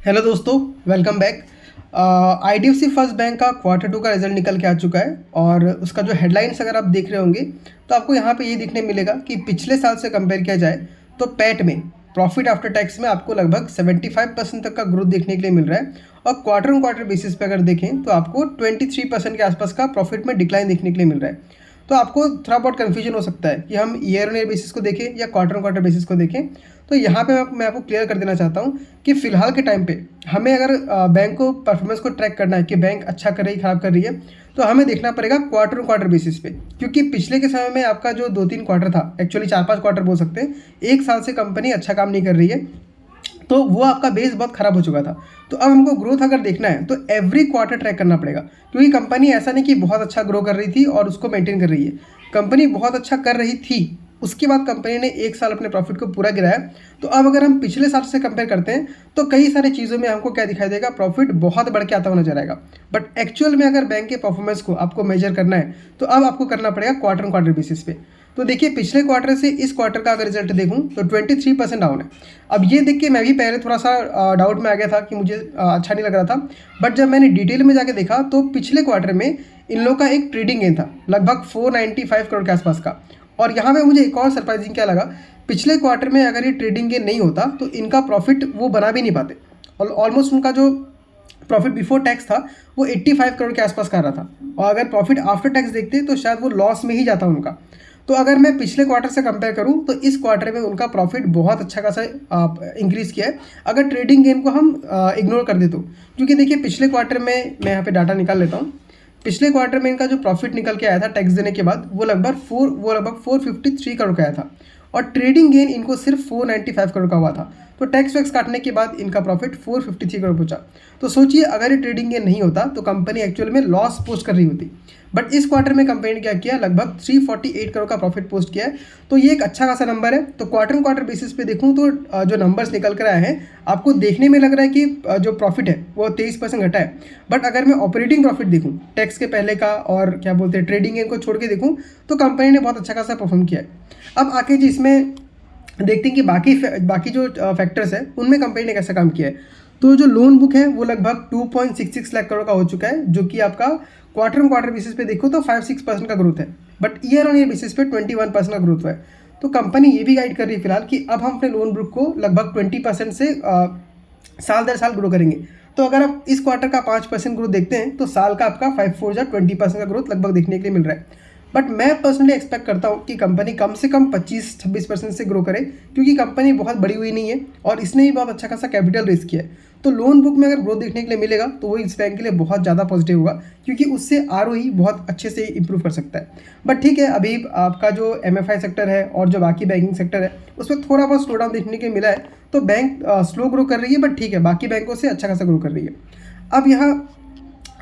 Hello दोस्तों, welcome back. IDFC first bank का quarter 2 का रिजल्ट निकल के आ चुका है और उसका जो हेडलाइंस अगर आप देख रहे होंगे तो आपको यहाँ पे ये दिखने मिलेगा कि पिछले साल से कंपेयर किया जाए तो पैट में प्रॉफिट आफ्टर टैक्स में आपको लगभग 75% तक का ग्रोथ देखने के लिए मिल रहा है। और क्वार्टर ऑन क्वार्टर बेसिस पे अगर देखें तो आपको 23% के आसपास का प्रॉफिट में डिक्लाइन देखने के लिए मिल रहा है। तो आपको थोड़ा बहुत कन्फ्यूजन हो सकता है कि हम ईयर ऑन ईयर बेसिस को देखें या क्वार्टर ऑन क्वार्टर बेसिस को देखें। तो यहाँ पे मैं आपको क्लियर कर देना चाहता हूँ कि फ़िलहाल के टाइम पे हमें अगर बैंक को परफॉर्मेंस को ट्रैक करना है कि बैंक अच्छा कर रही है ख़राब कर रही है, तो हमें देखना पड़ेगा क्वार्टर ऑन क्वार्टर बेसिस पे। क्योंकि पिछले के समय में आपका जो 2-3 क्वार्टर था, एक्चुअली 4-5 क्वार्टर बोल सकते हैं, एक साल से कंपनी अच्छा काम नहीं कर रही है, तो वो आपका बेस बहुत ख़राब हो चुका था। तो अब हमको ग्रोथ अगर देखना है तो एवरी क्वार्टर ट्रैक करना पड़ेगा, क्योंकि कंपनी ऐसा नहीं कि बहुत अच्छा ग्रो कर रही थी और उसको मेंटेन कर रही है। कंपनी बहुत अच्छा कर रही थी, उसके बाद कंपनी ने एक साल अपने प्रॉफिट को पूरा गिराया। तो अब अगर हम पिछले साल से कंपेयर करते हैं तो कई सारी चीज़ों में हमको क्या दिखाई देगा, प्रॉफिट बहुत बढ़ के आता हुआ नजर आएगा। बट एक्चुअल में अगर बैंक के परफॉर्मेंस को आपको मेजर करना है तो अब आपको करना पड़ेगा क्वार्टर ऑन क्वार्टर बेसिस पे। तो देखिए, पिछले क्वार्टर से इस क्वार्टर का अगर रिजल्ट देखूं तो 23% डाउन है। अब ये देख के मैं भी पहले थोड़ा सा डाउट में आ गया था कि मुझे अच्छा नहीं लग रहा था। बट जब मैंने डिटेल में जाके देखा तो पिछले क्वार्टर में इन लोगों का एक ट्रेडिंग गेन था लगभग 495 करोड़ के आसपास का। और यहाँ पे मुझे एक और सरप्राइजिंग क्या लगा, पिछले क्वार्टर में अगर ये ट्रेडिंग गेन नहीं होता तो इनका प्रॉफिट वो बना भी नहीं पाते। और ऑलमोस्ट उनका जो प्रॉफिट बिफोर टैक्स था वो 85 करोड़ के आसपास का रहा था, और अगर प्रॉफिट आफ्टर टैक्स देखते तो शायद वो लॉस में ही जाता उनका। तो अगर मैं पिछले क्वार्टर से कंपेयर करूं तो इस क्वार्टर में उनका प्रॉफिट बहुत अच्छा खासा इंक्रीज़ किया है, अगर ट्रेडिंग गेन को हम इग्नोर कर दे तो। क्योंकि देखिए, पिछले क्वार्टर में मैं यहाँ पे डाटा निकाल लेता हूँ। पिछले क्वार्टर में इनका जो प्रॉफिट निकल के आया था टैक्स देने के बाद वो लगभग 453 करोड़ का आया था, और ट्रेडिंग गेन इनको सिर्फ 495 करोड़ का हुआ था। तो टैक्स वैक्स काटने के बाद इनका प्रॉफिट 453 करोड़ पहुंचा। तो सोचिए, अगर ये ट्रेडिंग गेन नहीं होता तो कंपनी एक्चुअल में लॉस पोस्ट कर रही होती। बट इस क्वार्टर में कंपनी ने क्या किया, लगभग 348 करोड़ का प्रॉफिट पोस्ट किया है। तो ये एक अच्छा खासा नंबर है। तो क्वार्टर क्वार्टर बेसिस पे देखूँ तो जो नंबर्स निकल कर आए हैं, आपको देखने में लग रहा है कि जो प्रॉफिट है वो 23% घटा है। बट अगर मैं ऑपरेटिंग प्रॉफिट देखूँ टैक्स के पहले का और क्या बोलते हैं ट्रेडिंग गेन को छोड़ के देखूँ, तो कंपनी ने बहुत अच्छा खासा परफॉर्म किया है। अब आके जी इसमें देखते हैं कि बाकी जो फैक्टर्स है उनमें कंपनी ने कैसा काम किया है। तो जो लोन बुक है वो लगभग 2.66 लाख करोड़ का हो चुका है, जो कि आपका क्वार्टर ऑन क्वार्टर बेसिस पे देखो तो 5-6% का ग्रोथ है। But year on year basis पे 21% का ग्रोथ हुआ है। तो कंपनी ये भी गाइड कर रही है फिलहाल कि अब हम अपने लोन बुक को लगभग 20% से साल दर साल ग्रो करेंगे। तो अगर आप इस क्वार्टर का 5% ग्रोथ देखते हैं तो साल का आपका 5-4 20% का ग्रोथ लगभग देखने के लिए मिल रहा है। बट मैं पर्सनली एक्सपेक्ट करता हूँ कि कंपनी कम से कम 25-26% से ग्रो करे, क्योंकि कंपनी बहुत बड़ी हुई नहीं है और इसने भी बहुत अच्छा खासा कैपिटल रेज किया है। तो लोन बुक में अगर ग्रोथ देखने के लिए मिलेगा तो वो इस बैंक के लिए बहुत ज़्यादा पॉजिटिव होगा, क्योंकि उससे आरओई बहुत अच्छे से इंप्रूव कर सकता है। बट ठीक है, अभी आपका जो एमएफआई सेक्टर है और जो बाकी बैंकिंग सेक्टर है उसमें थोड़ा बहुत स्लो डाउन देखने के लिए मिला है। तो बैंक स्लो ग्रो कर रही है, बट ठीक है, बाकी बैंकों से अच्छा खासा ग्रो कर रही है। अब यहाँ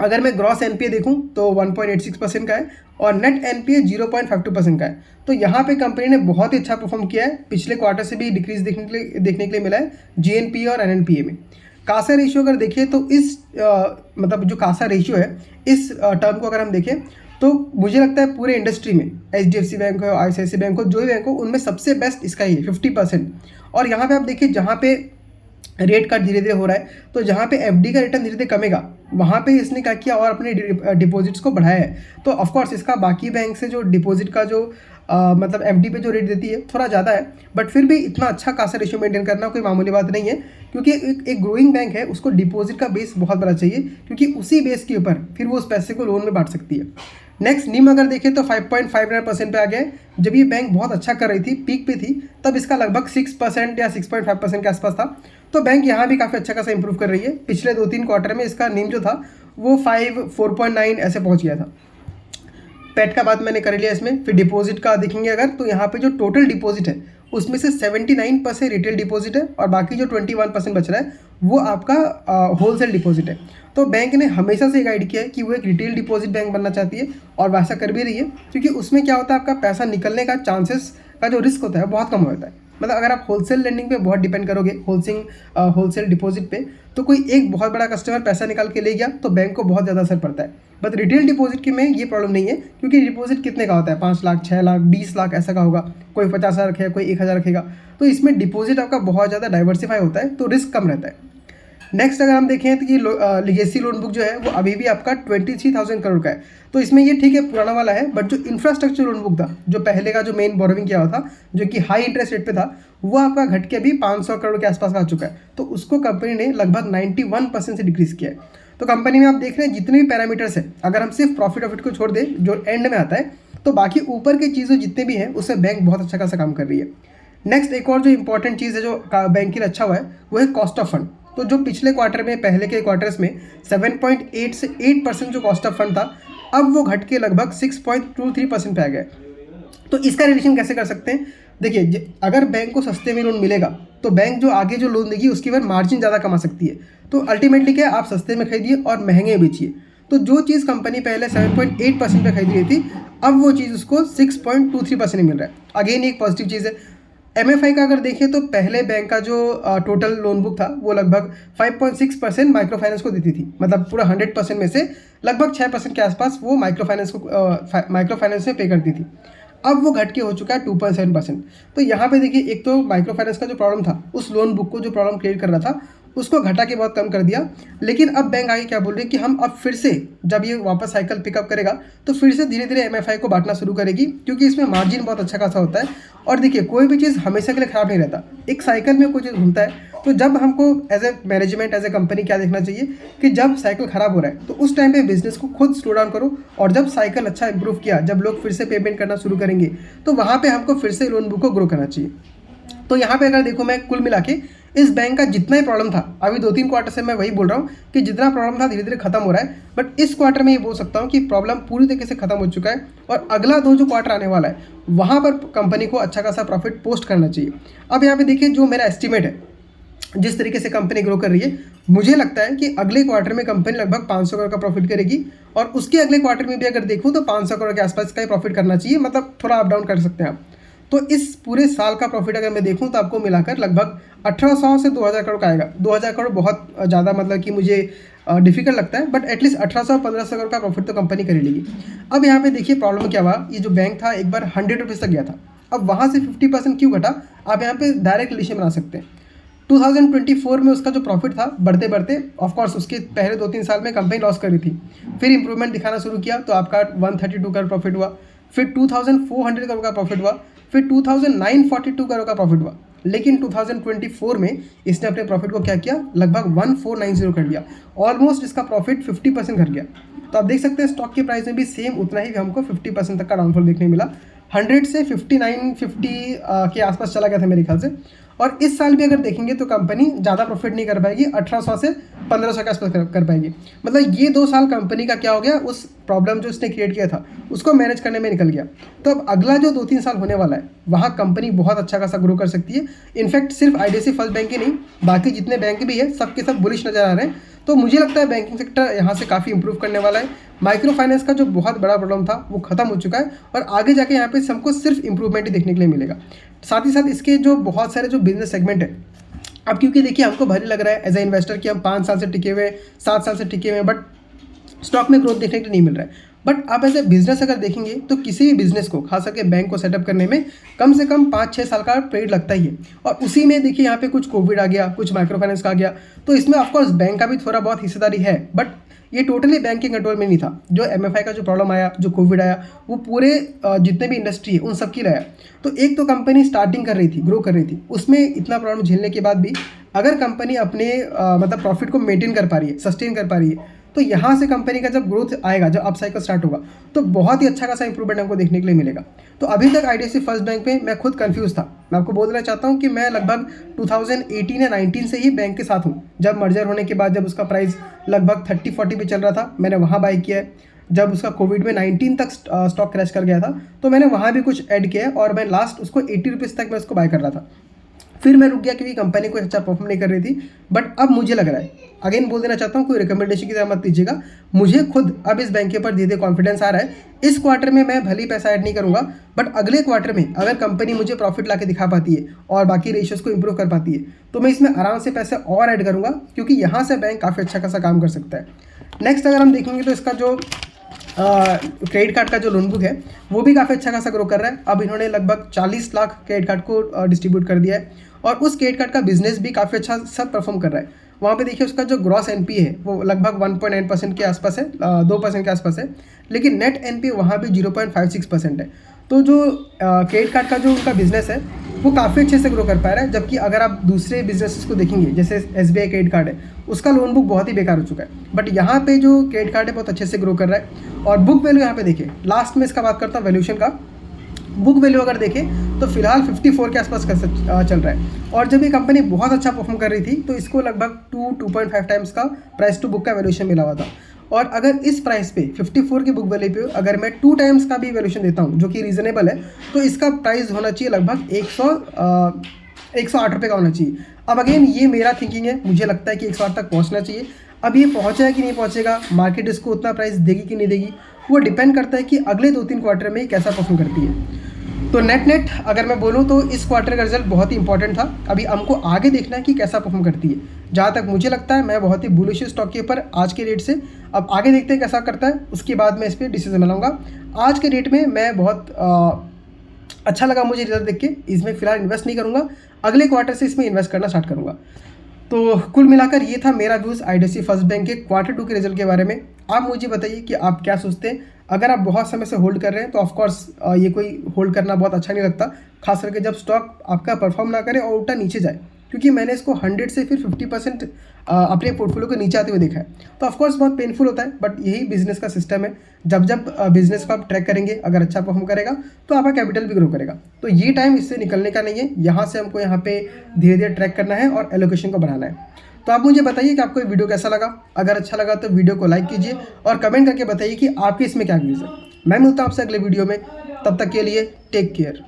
अगर मैं ग्रॉस एनपीए देखूं तो 1.86% का है और नेट एनपीए 0.52% का है। तो यहाँ पे कंपनी ने बहुत ही अच्छा परफॉर्म किया है। पिछले क्वार्टर से भी डिक्रीज देखने के लिए मिला है जीएनपीए और एनएनपीए में। कासा रेशियो अगर देखिए तो इस मतलब जो कासा रेशियो है इस टर्म को अगर हम देखें तो मुझे लगता है पूरे इंडस्ट्री में एचडीएफसी बैंक हो, आईसीआईसीआई बैंक हो, जो भी बैंक हो, उनमें सबसे बेस्ट इसका ही है 50%। और यहाँ पे आप देखिए, जहाँ पे रेट कट धीरे धीरे हो रहा है, तो जहाँ पे एफडी का रिटर्न धीरे धीरे कमेगा वहाँ पे इसने क्या किया और अपने डिपॉजिट्स को बढ़ाया है। तो ऑफकोर्स इसका बाकी बैंक से जो डिपॉजिट का जो मतलब एफडी पे जो रेट देती है थोड़ा ज़्यादा है, बट फिर भी इतना अच्छा खासा रेशियो मेंटेन करना कोई मामूली बात नहीं है। क्योंकि एक ग्रोइंग बैंक है, उसको डिपॉजिट का बेस बहुत बड़ा चाहिए, क्योंकि उसी बेस के ऊपर फिर वो उस पैसे को लोन में बांट सकती है। नेक्स्ट निम अगर देखें तो 5.59% पे आ गया है। जब ये बैंक बहुत अच्छा कर रही थी, पीक पे थी, तब इसका लगभग 6% या 6.5% के आसपास था। तो बैंक यहाँ भी काफ़ी अच्छा खासा इंप्रूव कर रही है। पिछले 2-3 क्वार्टर में इसका निम जो था वो 4.9 ऐसे पहुँच गया था। पेट का बात मैंने कर लिया इसमें। फिर डिपॉजिट का देखेंगे अगर तो यहाँ पे जो टोटल डिपॉजिट है उसमें से 79% रिटेल डिपॉजिट है और बाकी जो 21% बच रहा है वो आपका होलसेल डिपॉजिट है। तो बैंक ने हमेशा से गाइड किया है कि वो एक रिटेल डिपॉजिट बैंक बनना चाहती है, और वैसा कर भी रही है। क्योंकि उसमें क्या होता है, आपका पैसा निकलने का चांसेस का जो रिस्क होता है बहुत कम होता है। मतलब अगर आप होलसेल लेंडिंग पे बहुत डिपेंड करोगे, होलसेल डिपॉजिट पे, तो कोई एक बहुत बड़ा कस्टमर पैसा निकाल के ले गया तो बैंक को बहुत ज़्यादा असर पड़ता है। बट रिटेल डिपॉजिट के में ये प्रॉब्लम नहीं है, क्योंकि डिपॉजिट कितने का होता है, 5 लाख, 6 लाख, 20 लाख ऐसा का होगा। कोई 50,000 रखेगा, कोई 1,000 रखेगा। तो इसमें डिपॉजिट आपका बहुत ज़्यादा डाइवर्सिफाई होता है, तो रिस्क कम रहता है। नेक्स्ट अगर हम देखें तो ये लिगेसी लोन बुक जो है वो अभी भी आपका 23,000 करोड़ का है। तो इसमें ये ठीक है पुराना वाला है, बट जो इंफ्रास्ट्रक्चर लोन बुक था, जो पहले का जो मेन बोरोविंग किया हुआ था, जो कि हाई इंटरेस्ट रेट पे था, वो आपका घट के अभी 500 करोड़ के आसपास आ चुका है। तो उसको कंपनी ने लगभग 91% से डिक्रीज किया है। तो कंपनी में आप देख रहे हैं जितने भी पैरामीटर्स है, अगर हम सिर्फ प्रॉफिट को छोड़ दें जो एंड में आता है, तो बाकी ऊपर की चीज़ें जितने भी हैं उससे बैंक बहुत अच्छा खासा काम कर रही है। नेक्स्ट एक और जो इंपॉर्टेंट चीज़ है जो बैंक के लिए अच्छा हुआ है वो है कॉस्ट ऑफ फंड। तो जो पिछले क्वार्टर में, पहले के क्वार्टर्स में 7.8 से 8% जो कॉस्ट ऑफ फंड था, अब वो घट के लगभग 6.23% पे आ गया है। तो इसका रिलेशन कैसे कर सकते हैं? देखिए, अगर बैंक को सस्ते में लोन मिलेगा तो बैंक जो आगे जो लोन देगी उसकी वजह मार्जिन ज़्यादा कमा सकती है। तो अल्टीमेटली क्या है, आप सस्ते में खरीदिए और महंगे बेचिए। तो जो चीज़ कंपनी पहले 7.8% पे खरीद रही थी, अब वो चीज़ उसको 6.23% में मिल रहा है। अगेन एक पॉजिटिव चीज़ है। एमएफआई का अगर देखें तो पहले बैंक का जो टोटल लोन बुक था वो लगभग 5.6% माइक्रो फाइनेंस को देती थी, मतलब पूरा 100% में से लगभग 6% के आसपास वो माइक्रो फाइनेंस में पे करती थी। अब वो घट के हो चुका है 2.7%। तो यहाँ पे देखिए, एक तो माइक्रो फाइनेंस का जो प्रॉब्लम था, उस लोन बुक को जो प्रॉब्लम क्रिएट कर रहा था उसको घटा के बहुत कम कर दिया। लेकिन अब बैंक आगे क्या बोल रही है कि हम अब फिर से जब ये वापस साइकिल पिकअप करेगा तो फिर से धीरे धीरे एमएफआई को बांटना शुरू करेगी, क्योंकि इसमें मार्जिन बहुत अच्छा खासा होता है। और देखिए, कोई भी चीज़ हमेशा के लिए खराब नहीं रहता, एक साइकिल में कोई चीज़ घूमता है। तो जब हमको as a management, as a company क्या देखना चाहिए कि जब साइकिल खराब हो रहा है तो उस टाइम पे बिजनेस को खुद स्लो डाउन करो, और जब साइकिल अच्छा इंप्रूव किया, जब लोग फिर से पेमेंट करना शुरू करेंगे, तो वहाँ पे हमको फिर से लोन बुक को ग्रो करना चाहिए। तो यहाँ पे अगर देखो, मैं कुल मिला के इस बैंक का जितना ही प्रॉब्लम था, अभी 2-3 क्वार्टर से मैं वही बोल रहा हूँ कि जितना प्रॉब्लम था धीरे धीरे खत्म हो रहा है। बट इस क्वार्टर में ये बोल सकता हूँ कि प्रॉब्लम पूरी तरीके से खत्म हो चुका है, और अगला जो क्वार्टर आने वाला है वहाँ पर कंपनी को अच्छा खासा प्रॉफिट पोस्ट करना चाहिए। अब यहाँ पे देखिए, जो मेरा एस्टिमेट है, जिस तरीके से कंपनी ग्रो कर रही है, मुझे लगता है कि अगले क्वार्टर में कंपनी लगभग 500 करोड़ का प्रॉफिट करेगी, और उसके अगले क्वार्टर में भी अगर देखूँ तो 500 करोड़ के आसपास का ही प्रॉफिट करना चाहिए, मतलब थोड़ा अप डाउन कर सकते हैं आप। तो इस पूरे साल का प्रॉफिट अगर मैं देखूं तो आपको मिलाकर लगभग 1800 से 2000 करोड़ का आएगा। 2000 करोड़ बहुत ज़्यादा, मतलब कि मुझे डिफिकल्ट लगता है, बट एटलीस्ट 1800-1500 करोड़ का प्रॉफिट तो कंपनी कर ही लेगी। अब यहाँ पे देखिए प्रॉब्लम क्या हुआ, ये जो बैंक था एक बार 100 रुपीज़ तक गया था, अब वहाँ से 50% क्यों घटा, आप यहाँ पे डायरेक्ट रिलेशन बना सकते हैं। 2024 में उसका जो प्रॉफिट था बढ़ते बढ़ते, ऑफकोर्स उसके पहले 2-3 साल में कंपनी लॉस कर रही थी, फिर इंप्रूवमेंट दिखाना शुरू किया तो आपका 132 करोड़ प्रॉफिट हुआ, फिर 2400 करोड़ का प्रॉफिट हुआ, फिर 2942 करोड़ का प्रॉफिट हुआ। लेकिन 2024 में इसने अपने प्रॉफिट को क्या किया, लगभग 1490 कर दिया, ऑलमोस्ट इसका प्रॉफिट 50% घट गया। तो आप देख सकते हैं स्टॉक के प्राइस में भी सेम उतना ही हमको 50% तक का डाउनफॉल देखने मिला। 100 से 59-50 के आसपास चला गया था मेरे ख्याल से। और इस साल भी अगर देखेंगे तो कंपनी ज़्यादा प्रॉफिट नहीं कर पाएगी, 1800 से 1500 के आसपास कर पाएगी। मतलब ये 2 साल कंपनी का क्या हो गया, उस प्रॉब्लम जो उसने क्रिएट किया था उसको मैनेज करने में निकल गया। तो अब अगला जो 2-3 साल होने वाला है वहाँ कंपनी बहुत अच्छा खासा ग्रो कर सकती है। इनफैक्ट सिर्फ आईडीएफसी फर्स्ट बैंक ही नहीं, बाकी जितने बैंक भी है सबके सब बुलिश नज़र आ रहे हैं। तो मुझे लगता है बैंकिंग सेक्टर यहाँ से काफ़ी इंप्रूव करने वाला है। माइक्रो फाइनेंस का जो बहुत बड़ा प्रॉब्लम था वो खत्म हो चुका है, और आगे जाके यहाँ पे हमको सिर्फ इंप्रूवमेंट ही देखने के लिए मिलेगा। साथ ही साथ इसके जो बहुत सारे जो बिजनेस सेगमेंट है, अब क्योंकि देखिए हमको भले लग रहा है एज ए इन्वेस्टर कि हम 5 साल से टिके हुए, 7 साल से टिके हुए, बट स्टॉक में ग्रोथ देखने के लिए नहीं मिल रहा है। बट आप एज ए बिजनेस अगर देखेंगे तो किसी भी बिजनेस को, खास करके बैंक को सेटअप करने में कम से कम 5-6 साल का पीरियड लगता ही है। और उसी में देखिए यहाँ पे कुछ कोविड आ गया, कुछ माइक्रो फाइनेंस का आ गया, तो इसमें ऑफकोर्स बैंक का भी थोड़ा बहुत हिस्सेदारी है, बट ये टोटली बैंक के कंट्रोल में नहीं था। जो एमएफआई का जो प्रॉब्लम आया, जो कोविड आया, वो पूरे जितने भी इंडस्ट्री है उन सबकी लाया। तो एक तो कंपनी स्टार्टिंग कर रही थी, ग्रो कर रही थी, उसमें इतना प्रॉब्लम झेलने के बाद भी अगर कंपनी अपने मतलब प्रॉफिट को मेंटेन कर पा रही है, सस्टेन कर पा रही है, तो यहाँ से कंपनी का जब ग्रोथ आएगा, जब अप साइकिल स्टार्ट होगा, तो बहुत ही अच्छा खासा इंप्रूवमेंट हमको देखने के लिए मिलेगा। तो अभी तक आईडीएफसी फर्स्ट बैंक पे मैं खुद कंफ्यूज था। मैं आपको बोलना चाहता हूँ कि मैं लगभग 2018 या 19 से ही बैंक के साथ हूँ। जब मर्जर होने के बाद, जब उसका प्राइस लगभग 30-40 पे चल रहा था, मैंने वहाँ बाई किया है। जब उसका कोविड में 19 तक स्टॉक क्रैश कर गया था, तो मैंने वहाँ भी कुछ ऐड किया है, और मैं लास्ट उसको 80 रुपीज़ तक मैं उसको बाय कर रहा था। फिर मैं रुक गया क्योंकि कंपनी कोई अच्छा परफॉर्म नहीं कर रही थी। बट अब मुझे लग रहा है, अगेन बोल देना चाहता हूँ, कोई रिकमेंडेशन की तरह मत लीजिएगा, मुझे खुद अब इस बैंक के ऊपर धीरे धीरे कॉन्फिडेंस आ रहा है। इस क्वार्टर में मैं भले ही पैसा ऐड नहीं करूँगा, बट अगले क्वार्टर में अगर कंपनी मुझे प्रॉफिट ला के दिखा पाती है और बाकी रेशियोज़ को इंप्रूव कर पाती है, तो मैं इसमें आराम से पैसे और ऐड करूँगा, क्योंकि यहाँ से बैंक काफ़ी अच्छा खासा काम कर सकता है। नेक्स्ट अगर हम देखेंगे तो इसका जो क्रेडिट कार्ड का जो लोन बुक है वो भी काफ़ी अच्छा खासा ग्रो कर रहा है। अब इन्होंने लगभग 40 लाख क्रेडिट कार्ड को डिस्ट्रीब्यूट कर दिया है, और उस क्रेडिट कार्ड का बिजनेस भी काफ़ी अच्छा सब परफॉर्म कर रहा है। वहाँ पे देखिए उसका जो ग्रॉस एनपीए है वो लगभग 1.9% के आसपास है, 2% के आसपास है, लेकिन नेट एनपीए वहाँ भी 0.56% है। तो जो क्रेडिट कार्ड का जो उनका बिजनेस है वो काफ़ी अच्छे से ग्रो कर पा रहा है। जबकि अगर आप दूसरे बिजनेसेस को देखेंगे, जैसे एसबीआई क्रेडिट कार्ड है, उसका लोन बुक बहुत ही बेकार हो चुका है, बट यहाँ पे जो क्रेडिट कार्ड है बहुत अच्छे से ग्रो कर रहा है। और बुक वैल्यू यहाँ पे देखिए, लास्ट में इसका बात करता हूँ वैल्यूशन का। बुक वैल्यू अगर देखें तो फिलहाल 54 के आसपास चल रहा है, और जब ये कंपनी बहुत अच्छा परफॉर्म कर रही थी तो इसको लगभग 2.5 टाइम्स का प्राइस टू बुक का वैल्यूशन मिला हुआ था। और अगर इस प्राइस पे 54 की बुक वैल्यू पे अगर मैं 2 टाइम्स का भी वैल्यूशन देता हूँ, जो कि रीजनेबल है, तो इसका प्राइस होना चाहिए लगभग 108 रुपये का होना चाहिए। अब अगेन ये मेरा थिंकिंग है, मुझे लगता है कि 108 तक पहुँचना चाहिए। अब ये पहुँचा है कि नहीं पहुँचेगा, मार्केट इसको उतना प्राइस देगी कि नहीं देगी, वो डिपेंड करता है कि अगले 2-3 क्वार्टर में कैसा परफॉर्म करती है। तो नेट अगर मैं बोलूँ तो इस क्वार्टर का रिजल्ट बहुत ही इंपॉर्टेंट था। अभी हमको आगे देखना है कि कैसा परफॉर्म करती है। जहाँ तक मुझे लगता है मैं बहुत ही बुलिश स्टॉक के ऊपर आज के रेट से। अब आगे देखते हैं कैसा करता है, उसके बाद मैं इस पर डिसीजन बनाऊंगा। आज के रेट में मैं बहुत अच्छा लगा मुझे रिजल्ट देख के, इसमें फिलहाल इन्वेस्ट नहीं करूँगा, अगले क्वार्टर से इसमें इन्वेस्ट करना स्टार्ट करूँगा। तो कुल मिलाकर ये था मेरा व्यूज़ IDFC फर्स्ट बैंक के Q2 के रिजल्ट के बारे में। आप मुझे बताइए कि आप क्या सोचते हैं। अगर आप बहुत समय से होल्ड कर रहे हैं तो ऑफकोर्स ये कोई होल्ड करना बहुत अच्छा नहीं लगता, खास करके जब स्टॉक आपका परफॉर्म ना करे और उल्टा नीचे जाए, क्योंकि मैंने इसको 100 से फिर 50% अपने पोर्टफोलियो को नीचे आते हुए देखा है। तो ऑफकोर्स बहुत पेनफुल होता है, बट यही बिजनेस का सिस्टम है। जब बिजनेस को आप ट्रैक करेंगे, अगर अच्छा परफॉर्म करेगा तो आपका कैपिटल भी ग्रो करेगा। तो ये टाइम इससे निकलने का नहीं है, यहाँ से हमको यहाँ पे धीरे धीरे ट्रैक करना है और एलोकेशन को बढ़ाना है। तो आप मुझे बताइए कि आपको ये वीडियो कैसा लगा। अगर अच्छा लगा तो वीडियो को लाइक कीजिए और कमेंट करके बताइए कि आपके इसमें क्या व्यूज़ है। मैं मिलता हूँ आपसे अगले वीडियो में, तब तक के लिए टेक केयर।